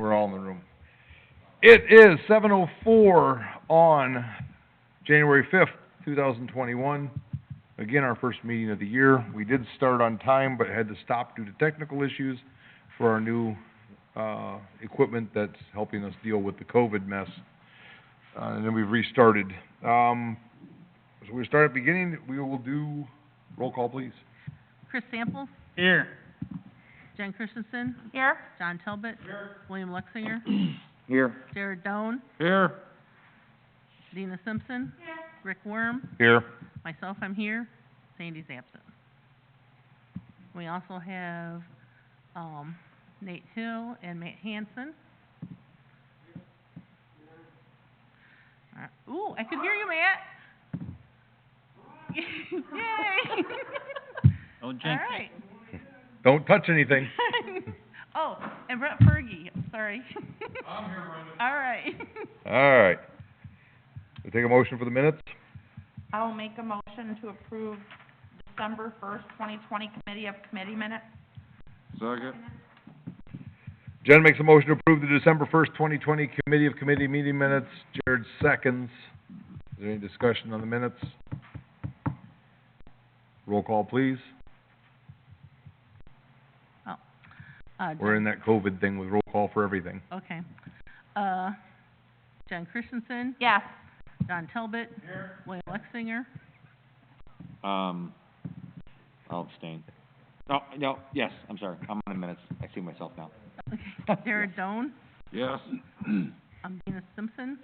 We're all in the room. It is 7:04 on January 5th, 2021. Again, our first meeting of the year. We did start on time, but had to stop due to technical issues for our new equipment that's helping us deal with the COVID mess. And then we've restarted. So we start at the beginning. We will do roll call, please. Chris Samples? Here. Jen Christensen? Here. John Talbot? Here. William Lexinger? Here. Jared Doan? Here. Dina Simpson? Here. Rick Worm? Here. Myself, I'm here. Sandy's absent. We also have Nate Hill and Matt Hansen. Ooh, I could hear you, Matt. Yay! Oh, All jinx. right. Don't touch anything. Oh, and Brett Fergie. Sorry. I'm here, Brenda. All right. All right. We take a motion for the minutes? I'll make a motion to approve December 1st, 2020 Committee of Committee minutes. Second. Jen makes a motion to approve the December 1st, 2020 Committee of Committee meeting minutes. Jared seconds. Is there any discussion on the minutes? Roll call, please. We're in that COVID thing with roll call for everything. Okay. Jen Christensen, Yes. John Talbot, William Lexinger, I'll abstain. No, yes, I'm sorry, I'm on the minutes, I see myself now. Jared Doan, Yes. Dina Simpson,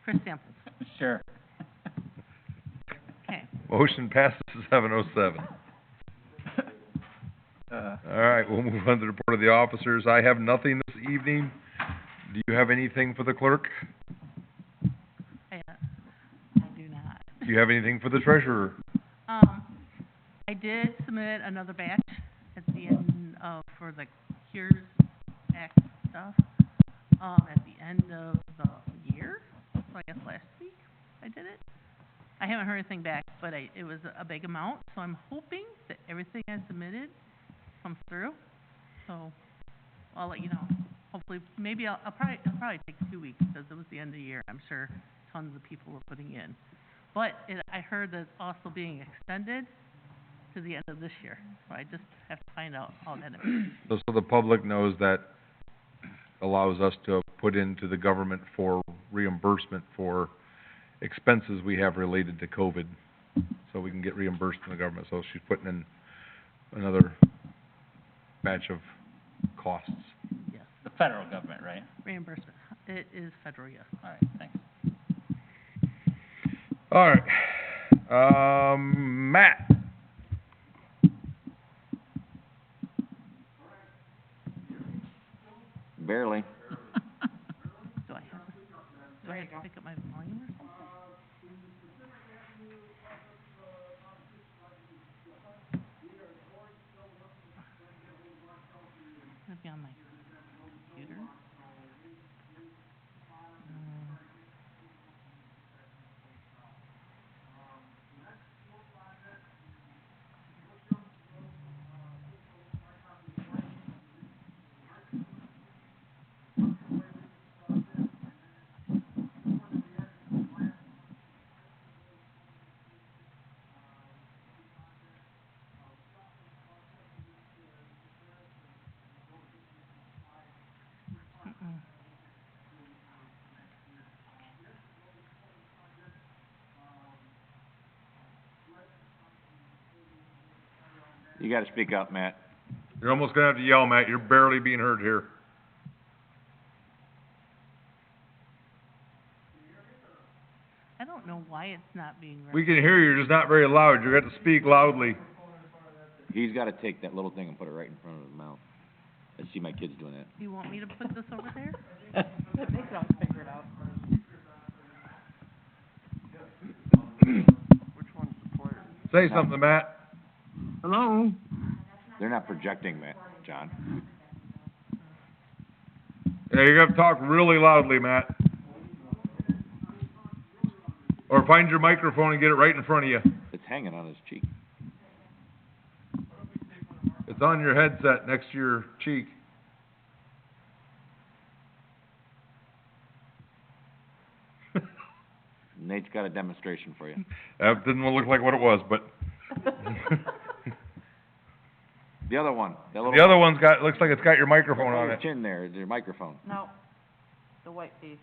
Chris Samples. Sure. Okay. Motion passes 7:07. All right, we'll move on to the report of the officers. I have nothing this evening. Do you have anything for the clerk? I do not. Do you have anything for the treasurer? I did submit another batch at the end of, for the Cures Act stuff, at the end of the year, so I guess last week I did it. I haven't heard anything back, but it was a big amount, so I'm hoping that everything I submitted comes through. So I'll let you know. Hopefully, maybe it'll probably take 2 weeks because it was the end of the year. I'm sure tons of people were putting in. But I heard that it's also being extended to the end of this year. So I just have to find out how that is. So the public knows that allows us to put into the government for reimbursement for expenses we have related to COVID. So we can get reimbursed from the government. So she's putting in another batch of costs. Yes, The federal government, right? reimbursement. It is federal, yes. All right, thanks. All right. Matt. Barely. Do I have to pick up my volume or something? It'll be on my computer. You gotta speak up, Matt. You're almost gonna have to yell, Matt. You're barely being heard here. I don't know why it's not being We read. can hear you, you're just not very loud. You're gonna have to speak loudly. He's gotta take that little thing and put it right in front of his mouth. I see my kids doing that. Do you want me to put this over there? They can all figure it out. Which one's the player? Say something, Matt. Hello? They're not projecting, Matt, John. Yeah, you're gonna have to talk really loudly, Matt. Or find your microphone and get it right in front of you. It's hanging on his cheek. It's on your headset next to your cheek. Nate's got a demonstration for you. That didn't look like what it was, but The other one, the other one's got, looks like it's got your microphone on Your it. chin there, your microphone. No, the white piece.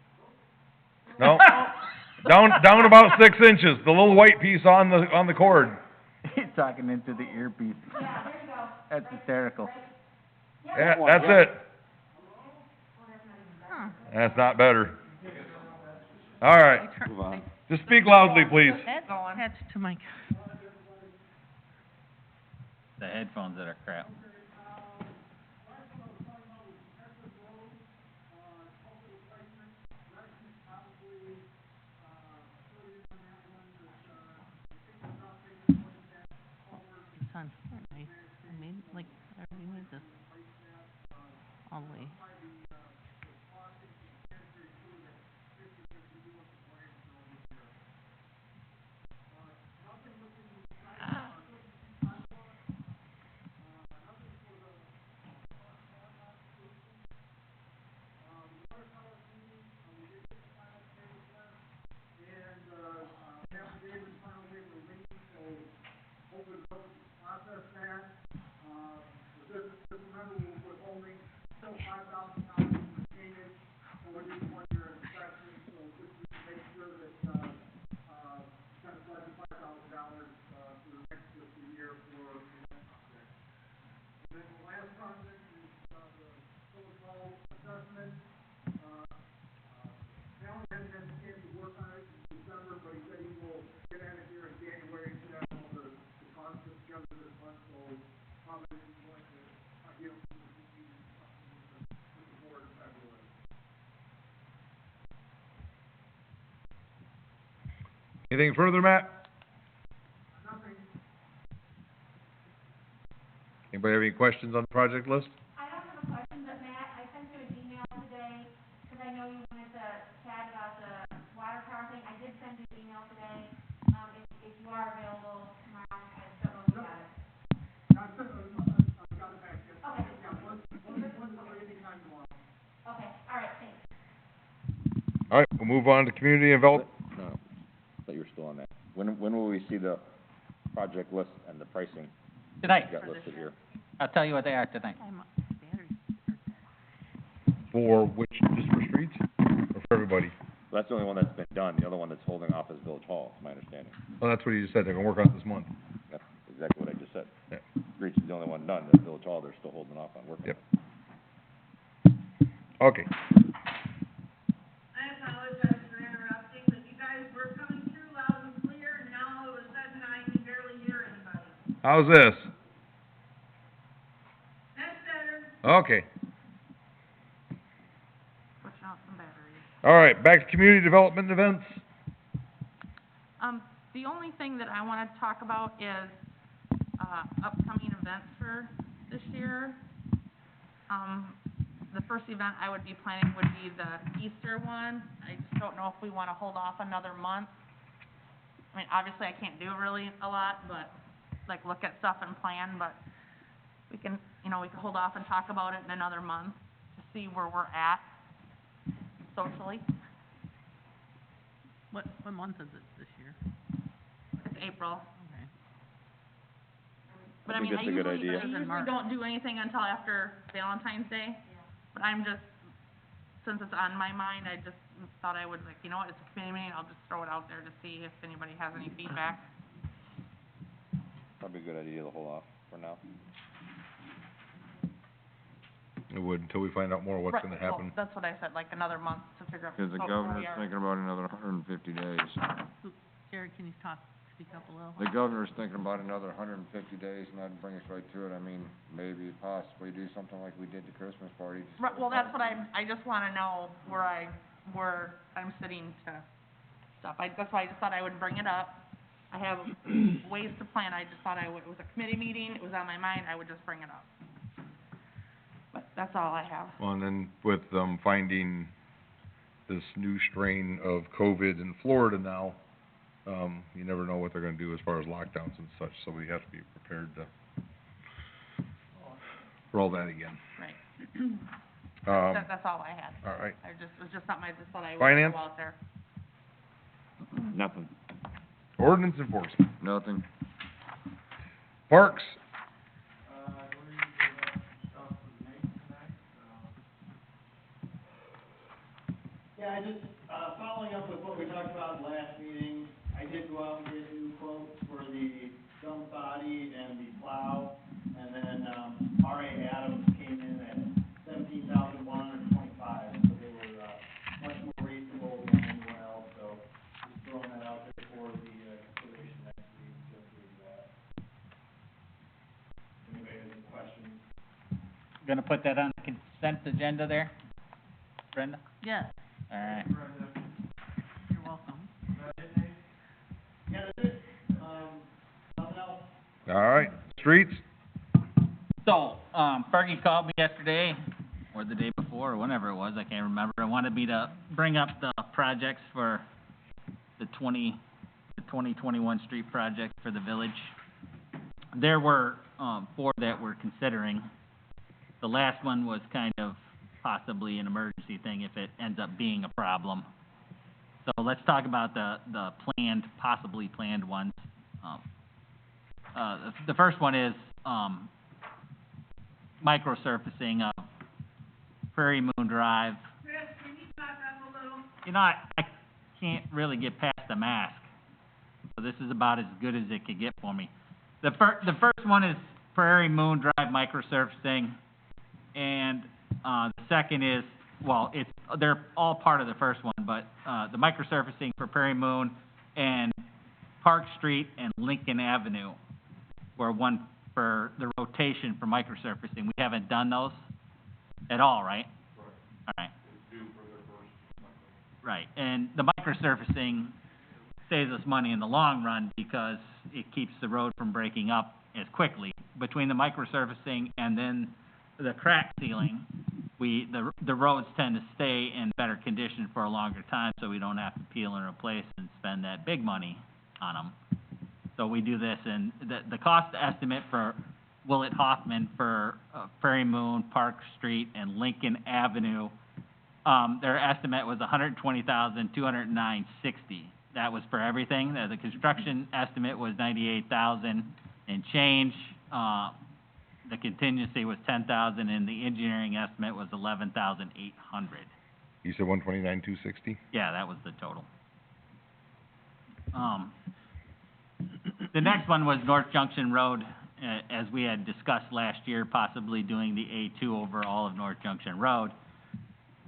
No, down about 6 inches, the little white piece on the cord. He's talking into the earpiece. Yeah, there you go. That's hysterical. Yeah, that's it. Huh. That's not better. All right, Move on. just speak loudly, please. That's attached to my, The headphones that are crap. it's on, I made, like, I already made this all the way. Anything further, Matt? Anybody have any questions on the project list? I don't have a question, but Matt, I sent you an email today, because I know you wanted to chat about the water tower thing. I did send you an email today, if you are available tomorrow, I don't know if you got it. Okay, all right, thanks. All right, we'll move on to community development. No, thought you were still on that. When will we see the project list and the pricing Tonight. you got listed here? I'll tell you what they are tonight. I'm, batteries. For which, just for streets, or for everybody? That's the only one that's been done. The other one that's holding off is Village Hall, is my understanding. Well, that's what you just said, they're gonna work on it this month. That's exactly what I just said. Yeah. Reach is the only one done. The Village Hall, they're still holding off on working. Yep. Okay. I apologize for interrupting, but you guys were coming through loud and clear, and now all of a sudden I can barely hear anybody. How's this? That's better. Okay. Pushing out some batteries. All right, back to community development events. The only thing that I wanna talk about is, upcoming events for this year. The first event I would be planning would be the Easter one. I just don't know if we wanna hold off another month. I mean, obviously I can't do really a lot, but, like, look at stuff and plan, but we can, we can hold off and talk about it in another month to see where we're at socially. What month is it this year? It's April. Okay. But I I think mean, that's a good idea. I usually don't do anything until after Valentine's Day. But I'm just, since it's on my mind, I just thought I would, like, it's a committee meeting, I'll just throw it out there to see if anybody has any feedback. Probably a good idea to hold off for now. It would, until we find out more what's Right, gonna well, happen. that's what I said, like, another month to figure out. Cause the where governor's we are. thinking about another 150 days. Jared, can you speak up a little? The governor's thinking about another 150 days, and that'd bring us right to it. I mean, maybe possibly do something like we did the Christmas party. just Right, have well, a that's what party. I just wanna know where I'm sitting to stuff. That's why I just thought I would bring it up. I have ways to plan, I just thought it was a committee meeting, it was on my mind, I would just bring it up. But that's all I have. Well, and then with them finding this new strain of COVID in Florida now, you never know what they're gonna do as far as lockdowns and such, so we have to be prepared for all that again. Right. Um, That's all I had. all right, It was just something I just thought I would Finance? throw out there. Nothing. Ordinance enforcement. Nothing. Parks. Yeah, I just, following up with what we talked about last meeting, I did go out and get new quotes for the dump body and the plow, and then, R.A. Adams came in at $17,125, so they were, much more reasonable than anyone else, so just throwing that out there for the, consideration next week, to approve that. Anybody has any questions? Gonna put that on the consent agenda there, Brenda? Yes, All right. you're welcome. Yeah, that's it, nothing else? All right. Streets. So, Fergie called me yesterday, or the day before, or whenever it was, I can't remember, and wanted me to bring up the projects for the 2021 street project for the village. There were, 4 that we're considering. The last one was kind of possibly an emergency thing if it ends up being a problem. So let's talk about the possibly planned ones. The first one is, microsurfacing of Prairie Moon Drive. Chris, can you back up a little? You know, I can't really get past the mask, so this is about as good as it could get for me. The first one is Prairie Moon Drive microsurfacing, and, the second is, well, they're all part of the first one, but, the microsurfacing for Prairie Moon and Park Street and Lincoln Avenue were one for the rotation for microsurfacing. We haven't done those at all, right? All right. Right, and the microsurfacing saves us money in the long run because it keeps the road from breaking up as quickly. Between the microsurfacing and then the crack sealing, the roads tend to stay in better condition for a longer time, so we don't have to peel and replace and spend that big money on them. So we do this, and the cost estimate for Willett Hoffman for Prairie Moon, Park Street, and Lincoln Avenue, their estimate was $120,209.60. That was for everything. The construction estimate was $98,000 and change. The contingency was $10,000, and the engineering estimate was $11,800. You said 129,260? Yeah, that was the total. The next one was North Junction Road, as we had discussed last year, possibly doing the A2 over all of North Junction Road,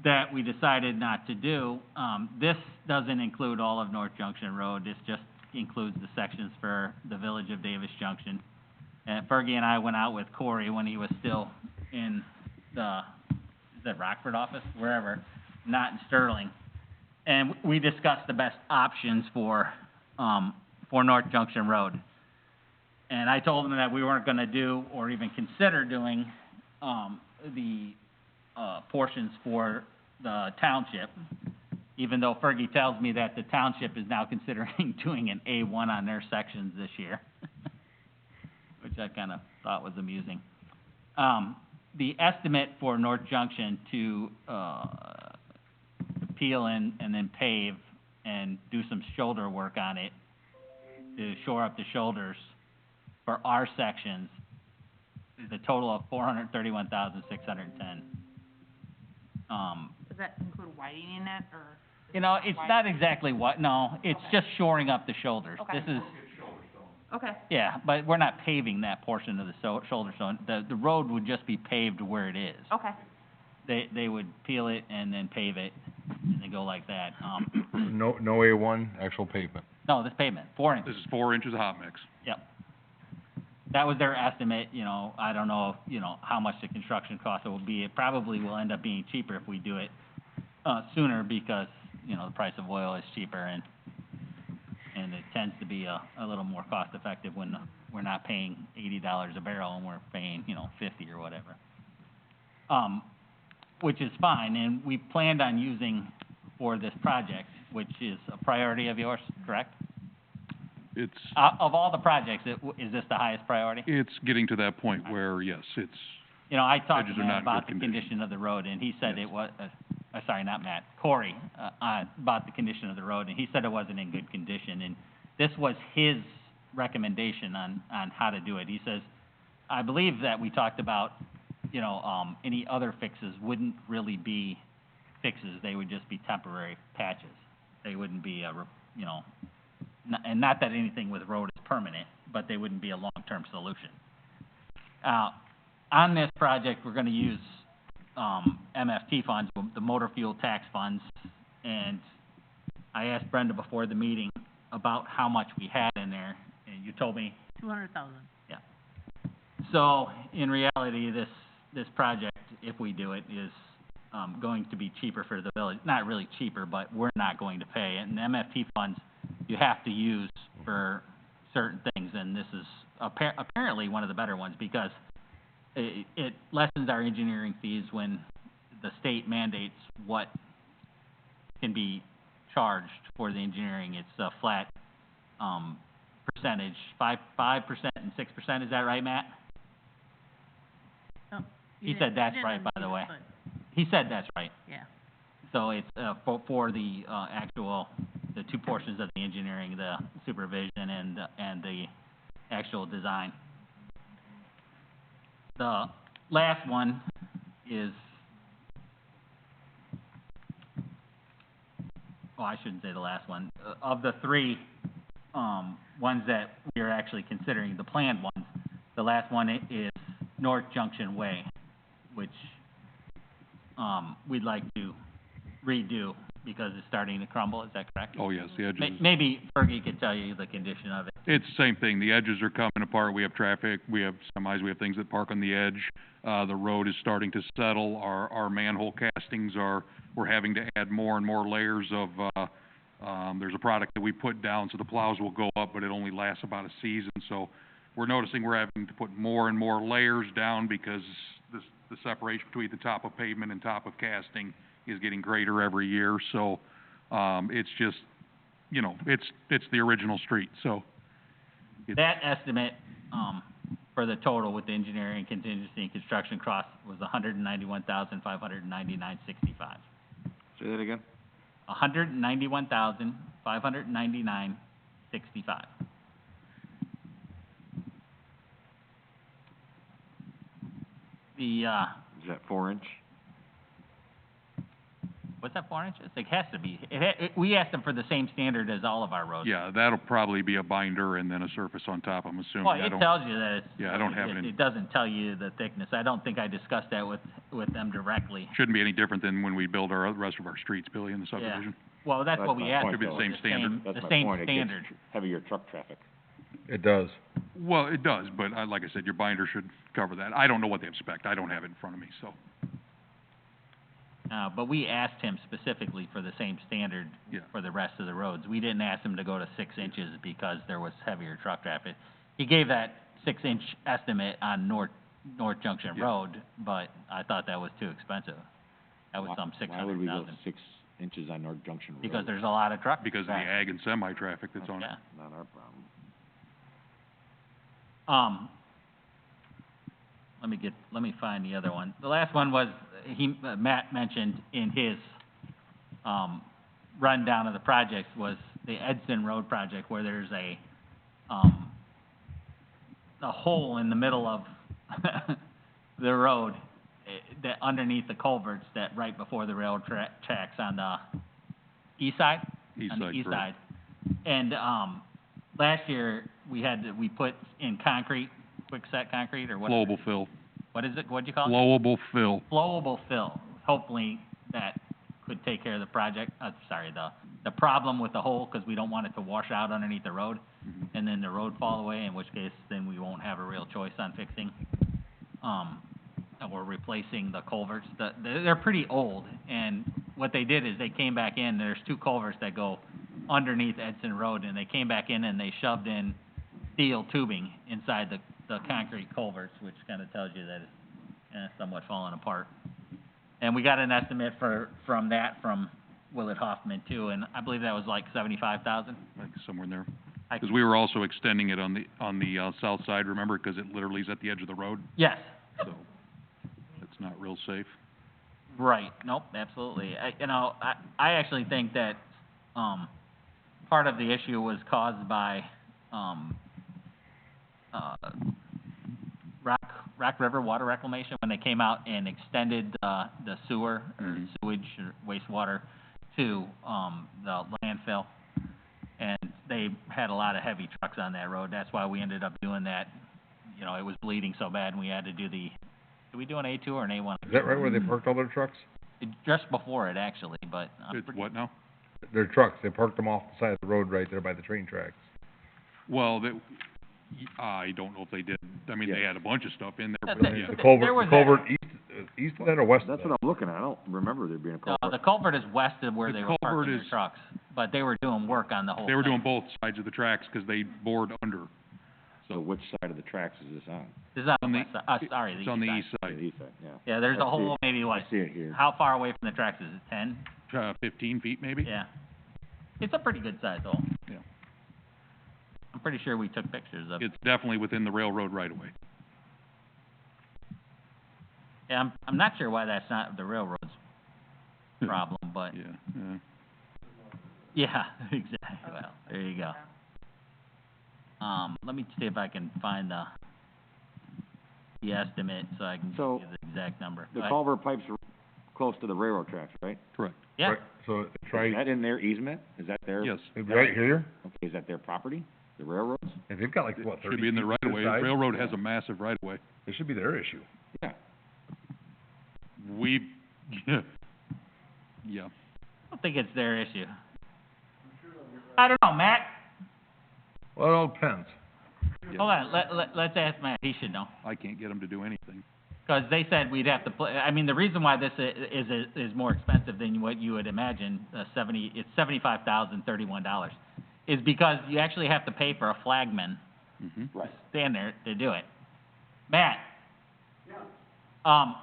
that we decided not to do. This doesn't include all of North Junction Road, this just includes the sections for the village of Davis Junction. And Fergie and I went out with Corey when he was still in the Rockford office, wherever, not in Sterling. And we discussed the best options for North Junction Road. And I told him that we weren't gonna do, or even consider doing, the portions for the township, even though Fergie tells me that the township is now considering doing an A1 on their sections this year, which I kinda thought was amusing. The estimate for North Junction to peel and then pave and do some shoulder work on it, to shore up the shoulders for our sections, is a total of $431,610. Does that include widening it, or? You know, it's not exactly it's just shoring up the shoulders. Okay. This is, Okay, yeah, but we're not paving that portion of the shoulder stone. The road would just be paved where it is. okay, They would peel it and then pave it, and then go like that. No A1, actual pavement. No, this pavement, 4 inches. This is 4 inches of hot mix. Yep. That was their estimate, I don't know, how much the construction cost will be. It probably will end up being cheaper if we do it, sooner because, the price of oil is cheaper and it tends to be a little more cost effective when we're not paying $80 a barrel and we're paying, 50 or whatever. Which is fine, and we planned on using for this project, which is a priority of yours, correct? It's, Of all the projects, is this the highest priority? it's getting to that point where, yes, it's, I talked to Edges are him not in about good the condition. condition of the road, and he said Yes. it was, sorry, not Matt, Corey, about the condition of the road, and he said it wasn't in good condition, and this was his recommendation on how to do it. He says, I believe that we talked about, you know, any other fixes wouldn't really be fixes, they would just be temporary patches. They wouldn't be you know, and not that anything with road is permanent, but they wouldn't be a long-term solution. On this project, we're gonna use, MFT funds, the motor fuel tax funds, and I asked Brenda before the meeting about how much we had in there, and you told me, 200,000. so in reality, this project, if we do it, is, going to be cheaper for the village, not really cheaper, but we're not going to pay, and the MFT funds, you have to use for certain things, and this is apparently one of the better ones, because it lessens our engineering fees when the state mandates what can be charged for the engineering. It's a flat, percentage, 5% and 6%, is that right, Matt? Oh, He said that's right, by the way. He said that's right. Yeah. So it's, for the, actual, the two portions of the engineering, the supervision and the actual design. The last one is, oh, I shouldn't say the last one. Of the three, ones that we are actually considering, the planned ones, the last one is North Junction Way, which, we'd like to redo because it's starting to crumble, is that correct? Oh, yes, the edges. Maybe Fergie could tell you the condition of it. It's the same thing. The edges are coming apart. We have traffic, we have semis, we have things that park on the edge. The road is starting to settle. Our manhole castings we're having to add more and more layers of, there's a product that we put down so the plows will go up, but it only lasts about a season. So we're noticing we're having to put more and more layers down because the separation between the top of pavement and top of casting is getting greater every year. So, it's just, you know, it's the original street, so. That estimate, for the total with the engineering, contingency, and construction costs was $191,599.65. Say that again? $191,599.65. The, Is that 4-inch? what's that, 4 inches? It has to be. We asked them for the same standard as all of our roads. Yeah, that'll probably be a binder and then a surface on top, I'm assuming. Well, I it don't- tells you that it's. Yeah, I don't have it in- It doesn't tell you the thickness. I don't think I discussed that with them directly. Shouldn't be any different than when we build our rest of our streets, Billy, in the subdivision. Well, that's what we my asked point, for, though. Should be the same standard. That's the my same point. It gets standard. heavier truck traffic. It does. Well, it does, but like I said, your binder should cover that. I don't know what they expect. I don't have it in front of me, so. But we asked him specifically for the same standard Yeah. for the rest of the roads. We didn't ask him to go to 6 inches because there was heavier truck traffic. He gave that 6-inch estimate on North Junction Yeah. Road, but I thought that was too expensive. That was some Why would we go 600,000. 6 inches on North Junction Road? Because there's a lot of truck Because of the traffic. ag and semi-traffic that's on it. Yeah. Not our problem. Let me find the other one. The last one was, Matt mentioned in his, rundown of the projects was the Edson Road project where there's a hole in the middle of the road, that underneath the culverts that right before the railroad tracks on the east side? East On the side, east correct. side. And, last year, we put in concrete, quick-set concrete, or what? Flowable fill. What is it, what'd you call it? Flowable fill. Flowable fill. Hopefully, that could take care of the project, the problem with the hole, because we don't want it to wash out underneath the road, and then the road fall away, in which case, then we won't have a real choice on fixing, or replacing the culverts. They're pretty old, and what they did is they came back in, there's 2 culverts that go underneath Edson Road, and they came back in and they shoved in steel tubing inside the concrete culverts, which kind of tells you that it's somewhat falling apart. And we got an estimate from Willett Hoffman too, and I believe that was like 75,000. Like somewhere in there. I- Because we were also extending it on the south side, remember, because it literally is at the edge of the road, Yes, so it's not real safe. Right, nope, absolutely. I actually think that, part of the issue was caused by, Rock River Water Reclamation, when they came out and extended, the sewer, or sewage, or wastewater to, the landfill. And they had a lot of heavy trucks on that road, that's why we ended up doing that. You know, it was bleeding so bad, and we had to do did we do an A2 or an A1? Is that right where they parked all their trucks? Just before it, actually, but, It's what now? Their trucks, they parked them off the side of the road right there by the train tracks. Well, I don't know if they did, I mean, they had a bunch of stuff in there, but yeah. The There culvert, was the culvert east of that or west of That's that? what I'm looking at, I don't remember there being a culvert. The culvert is west of where The they were culvert parking their is- trucks, but they were doing work on the whole They were thing. doing both sides of the tracks, 'cause they bored under. So which side of the tracks is this on? This is on on the the- west side, sorry, the It's on the east east side. The side, east side, yeah. Yeah, there's I a whole, see- maybe I what, see it here. how far away from the tracks is it, 10? 15 feet maybe? Yeah. It's a pretty good size hole. Yeah. I'm pretty sure we took pictures of it. It's definitely within the railroad right of way. Yeah, I'm not sure why that's not the railroad's problem, but, Yeah, yeah, exactly, well, there you go. Let me see if I can find the estimate, so I can give So, you the exact number. The But- culvert pipes are close to the railroad tracks, right? correct, Yeah, Right, so try, Is that in their easement? Is that their? yes. right here, Okay, is that their property, the railroads? and they've got like, what, 30 Should be in the feet right to of way, side? railroad has a massive right of way. It should be their issue. Yeah. We, yeah, I don't think it's their issue. I don't know, Matt, Well, it all depends. hold on, let's ask Matt, he should know. I can't get them to do anything. Because they said we'd have to I mean, the reason why this is more expensive than what you would imagine, it's $75,031, is because you actually have to pay for a flagman Mm-hmm. Right. stand there to do it. Matt? Yeah.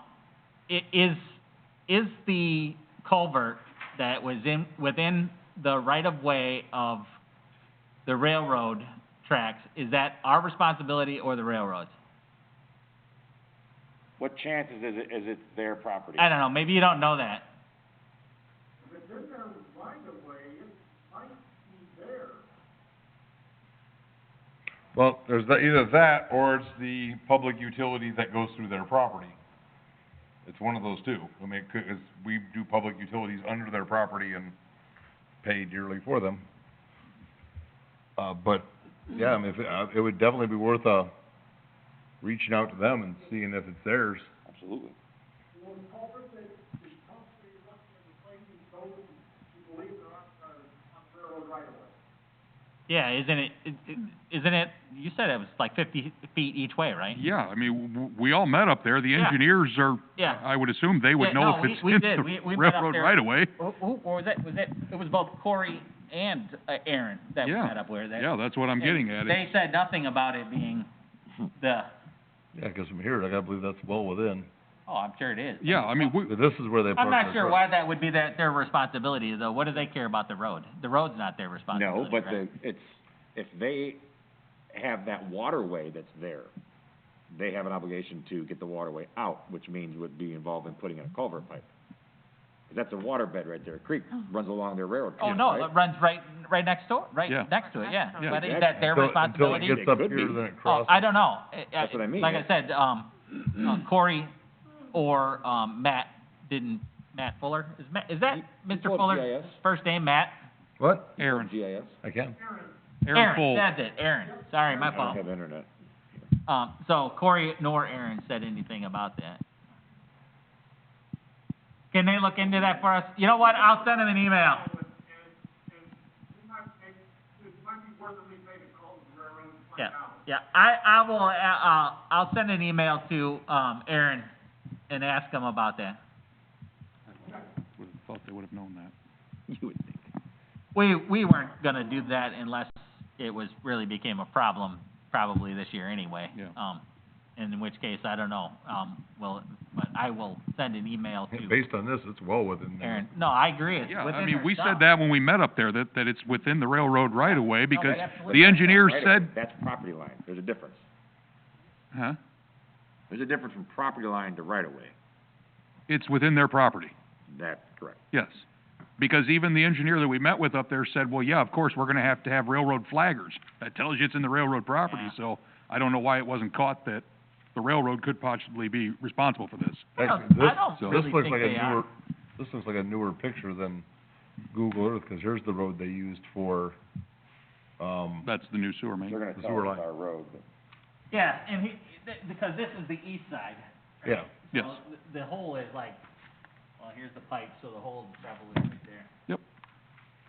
Is the culvert that was within the right-of-way of the railroad tracks, is that our responsibility or the railroad's? What chances is it their property? I don't know, maybe you don't know that. Well, there's either that, or it's the public utility that goes through their property. It's one of those two. I mean, 'cause we do public utilities under their property and pay dearly for them. But, yeah, I mean, it would definitely be worth, reaching out to them and seeing if it's theirs. Absolutely. Yeah, isn't it, you said it was like 50 feet each way, right? Yeah, I mean, we all met up there, the Yeah. engineers are, Yeah. I would assume they would Yeah, know no, if we- it's we in did. the We met up railroad there. right of way. Who it was both Corey and, Aaron that we Yeah. met up with. Yeah, that's what I'm getting at. They said nothing about it being the, Yeah, 'cause from here, I gotta believe that's well within. oh, I'm sure it is. Yeah, I mean, But this is where they park I'm their not sure trucks. why that would be their responsibility, though. What do they care about the road? The road's not their No, responsibility, but right? if they have that waterway that's there, they have an obligation to get the waterway out, which means would be involved in putting in a culvert pipe. 'Cause that's a water bed right there, a creek runs along their railroad Oh, tracks, no, right? it runs right next door, Yeah. next to it, yeah. Yeah, But is exactly. that their Until responsibility? it gets up It could here, be. then it Oh, crosses. I don't know. That's what I mean, Like I yeah. said, Corey or, Matt Matt Fuller, is that He Mr. pulled Fuller's GIS. first name, Matt? What? Aaron, GIS? I can. Aaron Full. That's it, Aaron, sorry, my I don't fault. have internet. So Corey nor Aaron said anything about that. Can they look into that for us? You know what, I'll send them an email. Yeah, I will, I'll send an email to, Aaron and ask him about that. Would've thought they would've known that. You would think. We weren't gonna do that unless it really became a problem, probably this year anyway. Yeah. In which case, I don't know, but I will send an email to Based on this, it's well within there. Aaron. No, I agree, it's Yeah, within I mean, their we stuff. said that when we met up there, that it's within the railroad right of way, because absolutely. the engineers Right away, said, that's property line, there's a difference. huh? There's a difference from property line to right of way. It's within their property, That's correct. yes. Because even the engineer that we met with up there said, well, yeah, of course, we're gonna have to have railroad flaggers. That tells you it's in the railroad property, Yeah. so I don't know why it wasn't caught that the railroad could possibly be responsible for this. Actually, I don't so- this really looks think like a they are. newer, this looks like a newer picture than Google Earth, 'cause here's the road they used for, That's the new sewer main. They're gonna The tell sewer us it's line. our road, but Yeah, and because this is the east side. right? Yeah. Yes. So the hole is like, well, here's the pipe, so the hole probably is right there. Yep.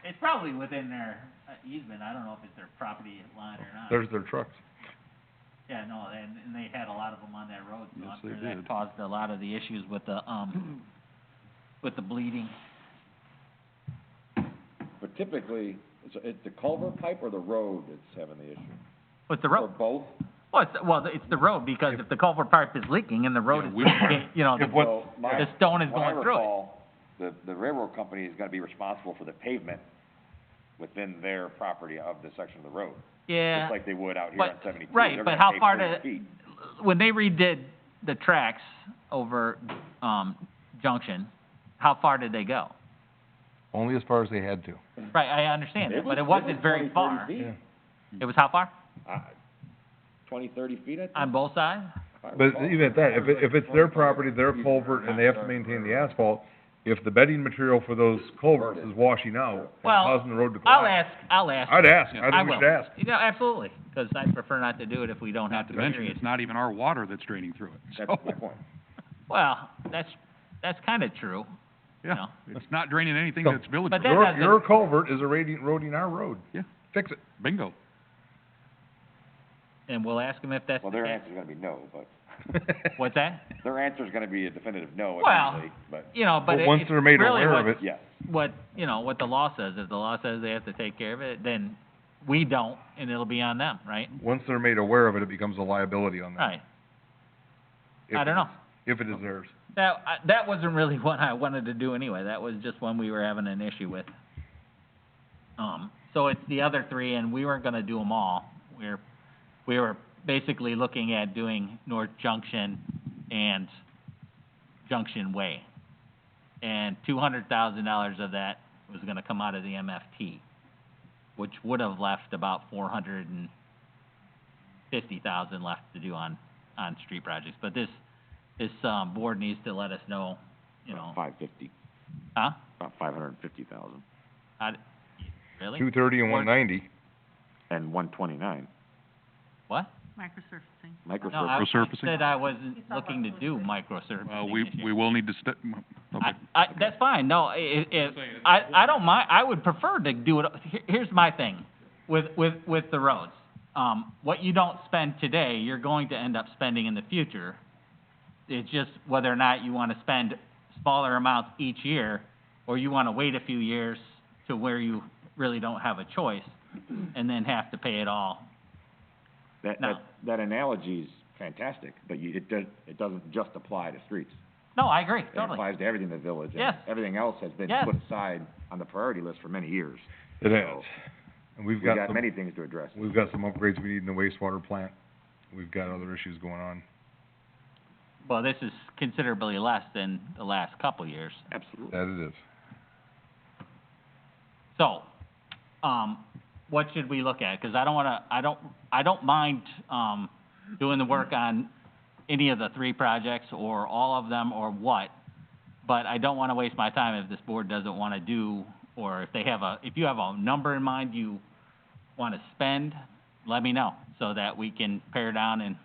It's probably within their easement, I don't know if it's their property line or not. there's their trucks. Yeah, no, and they had a lot of them on that road, so Yes, I'm they sure that did. caused a lot of the issues with the bleeding. But typically, it's the culvert pipe or the road that's having the issue? With the Or road, both? it's the road, because if the culvert pipe is leaking and the road Yeah, is we- leaking, you know, If the, what- So, my- the stone is when I going through it. recall, the railroad company is gonna be responsible for the pavement within their property of the section of the road. Yeah. Just like they would out here But- on 72. right, They're but gonna how pave far 30 to- feet. When they redid the tracks over, Junction, how far did they go? Only as far as they had to. Right, I understand that, but it was wasn't very 20, 30 far. feet. Yeah. It was how far? 20, 30 feet, I think. On both sides? if I But recall. even at that, if it's their property, their culvert, and they have to maintain the asphalt, if the bedding material for those culverts is washing out and Well, causing the road to I'll collapse. ask. I'd ask, Yeah. I I think we will. should ask. Yeah, absolutely, because I prefer not to do it if we don't have Not to. to mention, period. it's not even our water that's draining through it, so. That's my point. Well, that's kinda true. Yeah, No. it's not draining anything So- that's village But road. that doesn't- Your culvert is eroding our road. Yeah. Fix it. Bingo. And we'll ask them if that's Well, the their case. answer's gonna be no, but, What's that? their answer's gonna be a definitive no Well, eventually, but, You know, but But once it's they're made really aware what- of it, yes. what, you know, what the law says. If the law says they have to take care of it, then we don't, and it'll be on them, right? once they're made aware of it, it becomes a liability on them. Right. If I don't it know. is- If it is theirs. That wasn't really what I wanted to do anyway. That was just one we were having an issue with. So it's the other three, and we weren't gonna do them all. We were basically looking at doing North Junction and Junction Way. And $200,000 of that was gonna come out of the MFT, which would have left about $450,000 left to do on street projects. But this board needs to let us know, you know, 550, huh? about 550,000, Really? 230 and Or- 190. and 129. What? Microsurfacing. No, Microsurface. I Microsurfacing? said I wasn't looking to do microsurfacing Well, this year. we will need to okay. That's fine, no, I don't mind, I would prefer to do it, here's my thing with the roads. What you don't spend today, you're going to end up spending in the future. It's just whether or not you wanna spend smaller amounts each year, or you wanna wait a few years to where you really don't have a choice, and then have to pay it all. No. That analogy's fantastic, but it doesn't just apply to streets. No, I agree, It totally. applies to everything in the village. and Yes. Everything else has been Yes. put aside on the priority list for many years. It So, is. And We've got many things to address. we've got some upgrades we need in the wastewater plant. We've got other issues going on. Well, this is considerably less than the last couple of years. Absolutely. That it is. So, what should we look at? 'Cause I don't mind, doing the work on any of the three projects or all of them or what, but I don't wanna waste my time if this board doesn't wanna do, or if you have a number in mind you wanna spend, let me know, so that we can pare down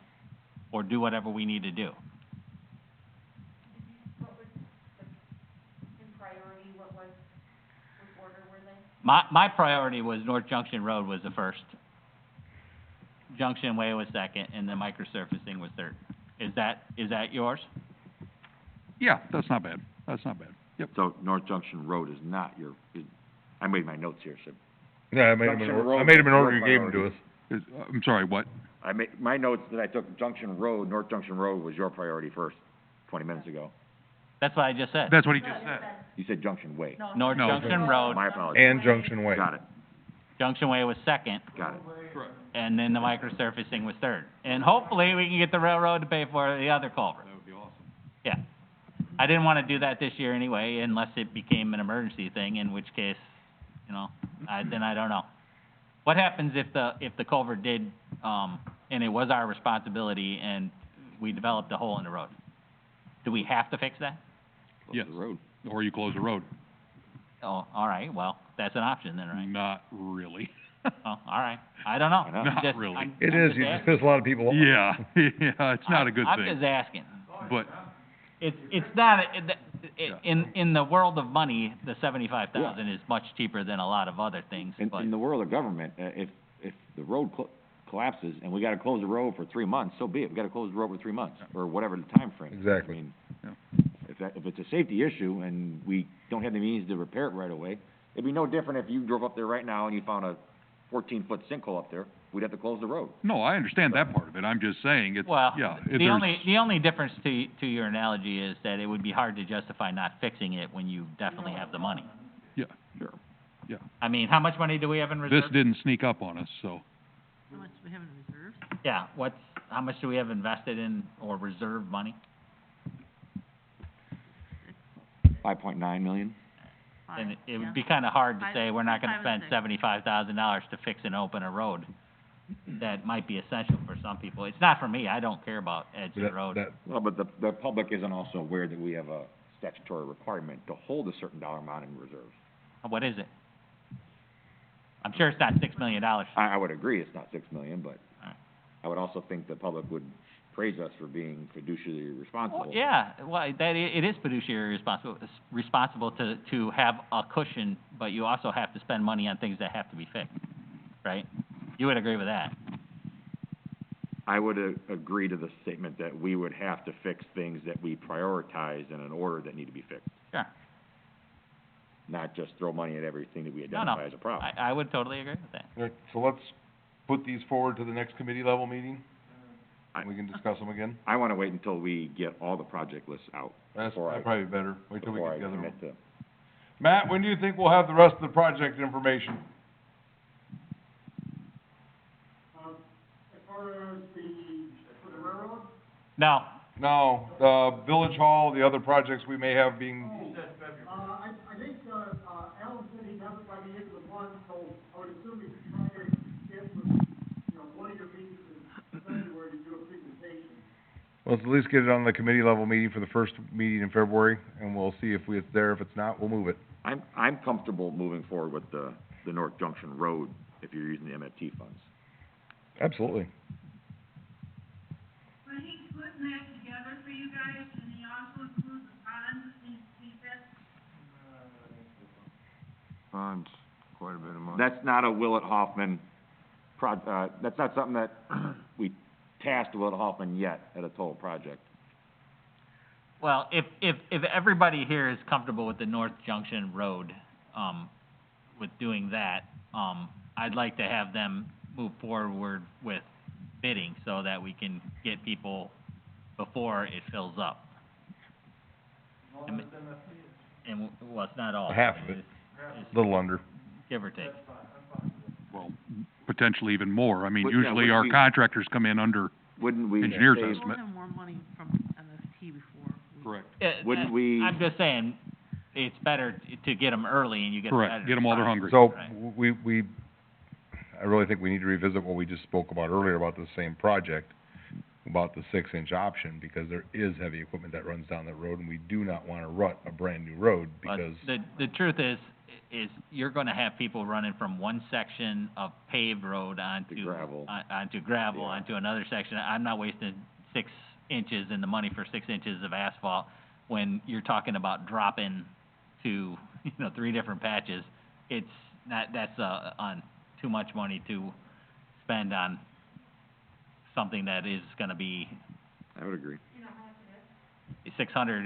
or do whatever we need to do. What was in priority, what order were they? My priority was North Junction Road was the first. Junction Way was second, and the microsurfacing was third. Is that yours? Yeah, that's not bad, Yep. So North Junction Road is not I made my notes here, so Yeah, I made them in Junction order, Road I made them in was order you your gave them to us. priority. I'm sorry, what? my notes that I took, Junction Road, North Junction Road was your priority first, 20 minutes ago. That's what I just said. That's what he just said. You said Junction Way. North No. Junction Road, My apologies. And Junction Way. Got it, Junction Way was second, got it. and then the microsurfacing was third. And hopefully, we can get the railroad to pay for the other culvert. That would be awesome. Yeah. I didn't wanna do that this year anyway, unless it became an emergency thing, in which case, you know, then I don't know. What happens if the culvert did, and it was our responsibility and we developed a hole in the road? Do we have to fix that? Yes. Or you close the road. Oh, all right, well, that's an option then, right? Not really. Oh, all right, I don't know. Not I'm just- really. I'm- It I'm is, just you just asking. piss a lot of people off. Yeah, yeah, it's not a good I'm thing, just asking. but, It's not, Yeah. in the world of money, the 75,000 is much cheaper than a lot of other things, but. In the world of government, if the road collapses and we gotta close the road for 3 months, so be it, we gotta close the road for 3 months, or whatever the time frame is. Exactly. I mean, Yeah. if it's a safety issue and we don't have the means to repair it right away, it'd be no different if you drove up there right now and you found a 14-foot sinkhole up there, we'd have to close the road. no, I understand that part of it, I'm just saying, it's, Well, yeah, the only difference to your analogy is that it would be hard to justify not fixing it when you definitely have the money. yeah, Sure. yeah. I mean, how much money do we have in reserve? This didn't sneak up on us, so, How much do we have in reserve? Yeah, how much do we have invested in or reserved money? 5.9 million? And Five, it would yeah. be kinda hard to Five- say, we're not gonna five and spend six. $75,000 to fix and open a road. That might be essential for some people. It's not for me, I don't care about edge of the That, road. that, Well, but the public isn't also aware that we have a statutory requirement to hold a certain dollar amount in reserve. What is it? I'm sure it's not $6 million. I would agree it's not 6 million, but Alright. I would also think the public would praise us for being fiduciary responsible. Well, yeah, well, it is fiduciary responsible to have a cushion, but you also have to spend money on things that have to be fixed, right? You would agree with that? I would agree to the statement that we would have to fix things that we prioritize in an order that need to be fixed, Sure. not just throw money at everything that we No, identify no, as a problem. I would totally agree with that. all right, so let's put these forward to the next committee level meeting, I- and we can discuss them again. I wanna wait until we get all the project lists out That's Before I- probably better, wait till we before get I together. commit to. Matt, when do you think we'll have the rest of the project information? As far as for the railroad, No, No, the village hall, the other projects we may have being, I think, Alan said he'd have it by the end of the month, so I would assume we could try to get one of your meetings in February to do a presentation. let's at least get it on the committee level meeting for the first meeting in February, and we'll see if it's there. If it's not, we'll move it. I'm comfortable moving forward with the North Junction Road if you're using the MFT funds. Absolutely. When he's putting that together for you guys, and he also includes the ponds in CPIP, Funds, quite a bit of money. That's not a Willett Hoffman that's not something that we tasked Willett Hoffman yet at a total project. well, if everybody here is comfortable with the North Junction Road, with doing that, I'd like to have them move forward with bidding so that we can get people before it fills up. And, well, it's not all. Half of it. It's A little under. give or take. well, potentially even more, I mean, But, yeah, usually would our we- contractors come in under, Wouldn't we Engineer's save- We'll estimate. have more money from MFT before. correct, Wouldn't we- I'm just saying, it's better to get them early and you get a better correct, get them while they're response. hungry. So, Right. I really think we need to revisit what we just spoke about earlier about the same project, about the 6-inch option, because there is heavy equipment that runs down that road, and we do not wanna rut a brand-new road, But because, the truth is you're gonna have people running from one section of paved road onto, To gravel. onto gravel, Yeah. onto another section. I'm not wasting 6 inches and the money for 6 inches of asphalt when you're talking about dropping to, 3 different patches. It's not, that's, on too much money to spend on something that is gonna be I would agree. 600.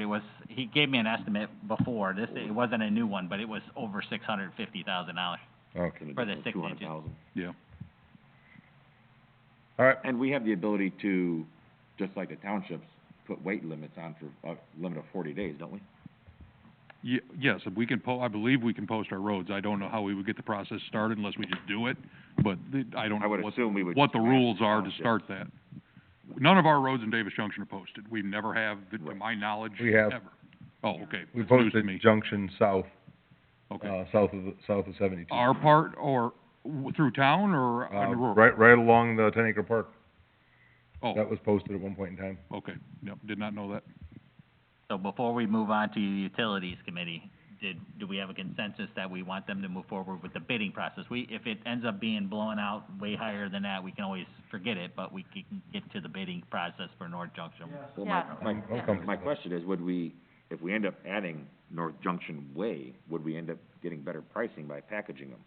He gave me an estimate before, it wasn't a new one, but it was over $650,000. okay, For the 6 inches. 200,000. Yeah, all right. And we have the ability to, just like the townships, put weight limits on for a limit of 40 days, don't we? yes, if we can I believe we can post our roads, I don't know how we would get the process started unless we just do it, but I don't I know would what, assume we would what just the match rules are to townships. start that. None of our roads in Davis Junction are posted, we never have, to Right. my knowledge, We have. ever. Oh, okay. We It's news to posted me. junction south, Okay. south of 72. Our part or through town or on the rural? Right along the 10 acre park. Oh, That was posted at one point in time. okay. Yep, did not know that. So before we move on to utilities committee, do we have a consensus that we want them to move forward with the bidding process? If it ends up being blown out way higher than that, we can always forget it, but we can get to the bidding process for North Junction. Well, Yeah. I'm comfortable my with that. question is, would we, if we end up adding North Junction Way, would we end up getting better pricing by packaging them?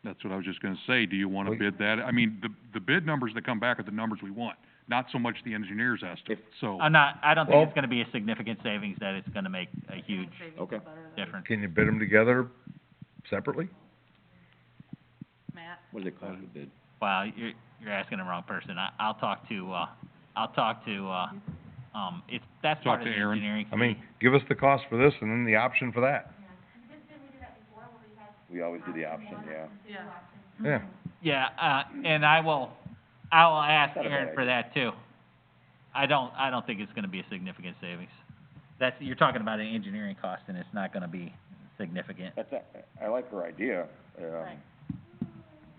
That's what I was just gonna say. Do you wanna Well, bid that? I mean, the bid numbers that come back are the numbers we want, not so much the engineer's estimate, so. I don't think Well- it's gonna be a significant savings, that it's gonna make a huge Okay. difference. Can you bid them together separately? Matt? What does it cost to bid? Well, you're asking the wrong person. I'll talk to, that's Talk part of to the Aaron. engineering I mean, committee. give us the cost for this and then the option for that. Didn't we do that before, where we had We always do the option, yeah. Yeah. Yeah. Yeah, and I will ask Not a bad Aaron for idea. that too. I don't think it's gonna be a significant savings. You're talking about an engineering cost, and it's not gonna be significant. I like her idea, Right.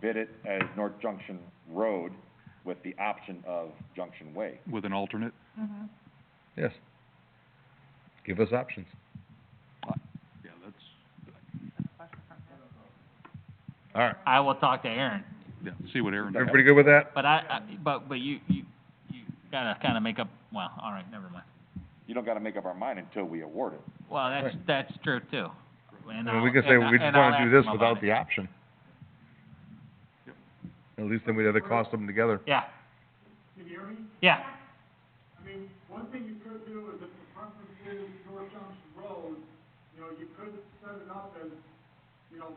bid it as North Junction Road with the option of Junction Way. With an alternate? Mhm. Yes. Give us options. Yeah, that's, All right. I will talk to Aaron, yeah, see what Aaron does. Everybody good with that? but you gotta kinda make up, well, all right, never mind. You don't gotta make up our mind until we award it. Well, Right. that's true too. And I mean, we could say, and we just and I'll wanna do ask this him about without it. the option. At least then we'd have to cost them together. Yeah, Can you hear me? yeah, I mean, one thing you could do is if the preference is North Junction Road, you know, you could set it up as, you know,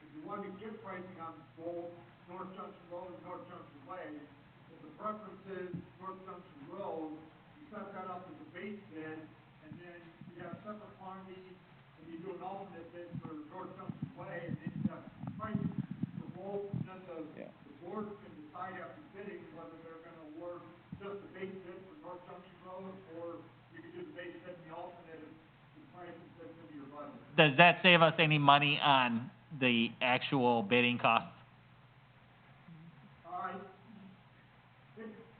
if you wanted to get pricing on both North Junction Road and North Junction Way, if the preference is North Junction Road, you set that up as a base bid, and then you have separate quantities, and you do an alternate bid for North Junction Way, and then you have pricing for both, then Yeah. the board can decide after bidding whether they're gonna award just the base bid for North Junction Road, or you could do the base bid and the alternate if the price is fits into your budget. does that save us any money on the actual bidding costs?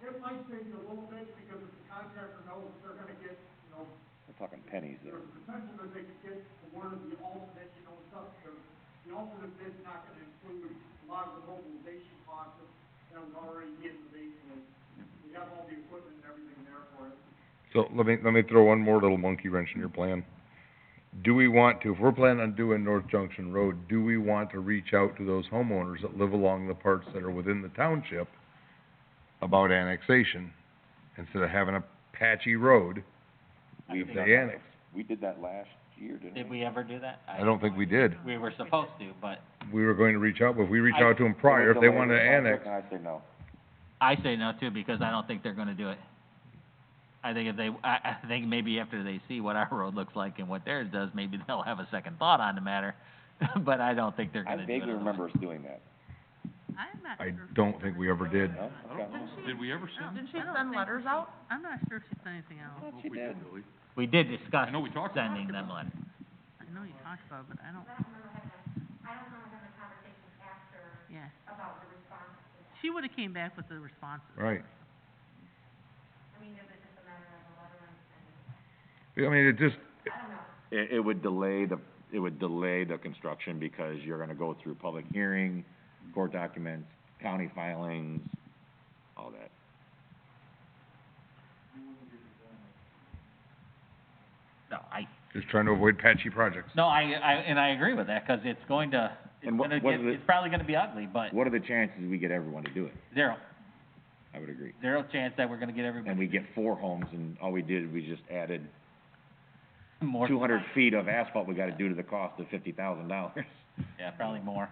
It might save you a little bit, because if the contractor knows they're gonna get, you know, We're talking pennies there. there's a potential that they could get awarded the alternate, you know, stuff, the alternate bid's not gonna include a lot of the mobilization costs that was already in the base bid. We have all the equipment and everything there for it. So let me throw one more little monkey wrench in your plan. Do we want to, if we're planning on doing North Junction Road, do we want to reach out to those homeowners that live along the parts that are within the township about annexation, instead of having a patchy road? We've They done annex. that. We did that last year, didn't we? Did we ever do that? I don't think we did. We were supposed to, but We were going to reach out, but if we reach I- out to them prior, if they wanted to annex, I say no. I say no too, because I don't think they're gonna do it. I think I think maybe after they see what our road looks like and what theirs does, maybe they'll have a second thought on the matter, but I don't think they're I gonna do it. vaguely remember us doing that. I'm not I sure. don't think we ever did. No? I Okay. don't know. Did we ever send? Didn't she I don't send think letters she- out? I'm not sure if she sent anything out. I don't know if we did, Billy. We did discuss I know we talked about sending it. them letters. I know you talked about it, but I don't, I don't remember having a conversation after yeah. about the response. She would've came back with the responses. Right. I mean, if it's just a matter of a letter and, I mean, it just, I don't know. It would delay the construction because you're gonna go through public hearing, court documents, county filings, all that. No, just trying to avoid patchy projects. I agree with that, 'cause it's going to, And what is it- it's probably gonna be ugly, but What are the chances we get everyone to do it? zero I would agree. chance that we're gonna get everybody. And we get 4 homes and all we did, we just added More, 200 feet of asphalt we gotta do to the cost of $50,000. yeah, probably more.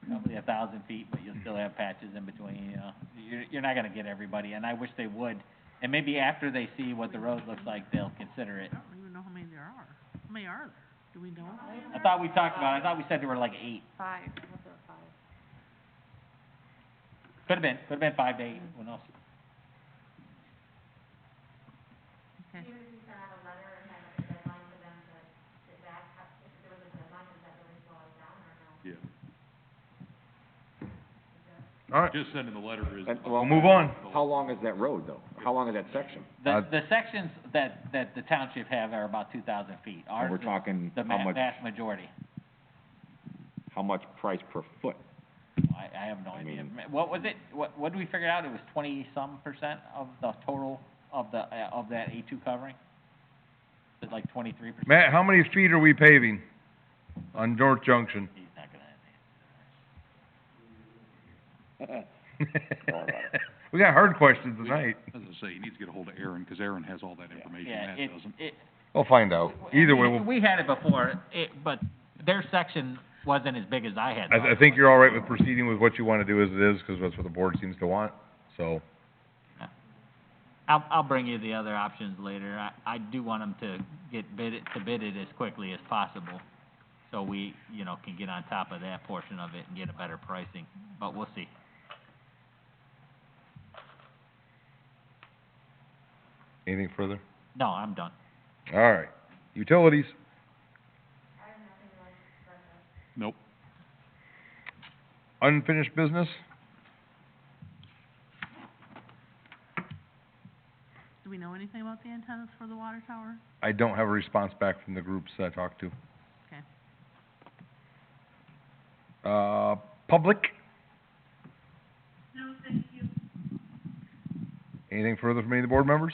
Probably 1,000 feet, but you'll still have patches in between, you know. You're not gonna get everybody, and I wish they would. And maybe after they see what the road looks like, they'll consider it. I don't even know how many there are. How many are there? Do we know? I thought we said there were like 8. 5, what's it, 5? Could've been 5 to 8, who knows? Okay. Even if you send out a letter Yeah. All right, Just sending the letter is. And, we'll move on. How long is that road, though? How long is that section? The sections that the township have are about 2,000 feet. And Ours we're is talking the how much, vast majority. how much price per foot? I have no I idea. mean- What was it, what did we figure out? It was 20-some% of the total of of that A2 covering? Is it like 23%? Matt, how many feet are we paving on North Junction? He's not gonna We got hard questions tonight. As I say, he needs to get a hold of Aaron, 'cause Aaron has all that information, Yeah, Matt doesn't. We'll find out. Either way, we'll, We had it before, but their section wasn't as big as I had. I think you're all right with proceeding with what you wanna do as it is, 'cause that's what the board seems to want, so. I'll bring you the other options later. I do want them to bid it as quickly as possible, so we, can get on top of that portion of it and get a better pricing, but we'll see. Anything further? No, I'm done. All right. Utilities, Nope. unfinished business? Do we know anything about the antennas for the water tower? I don't have a response back from the groups I talked to. Okay. Public, No, thank you. anything further from any of the board members?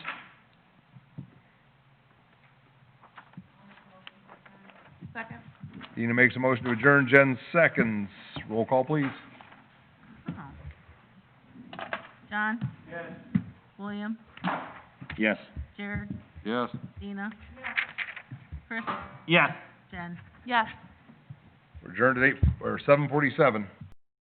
Second. Dina makes a motion to adjourn, Jen seconds. Roll call, please. Oh. John? Yes. William? Yes. Jared? Yes. Dina? Chris? Yes. Jen? Yes. We're adjourned at 7:47.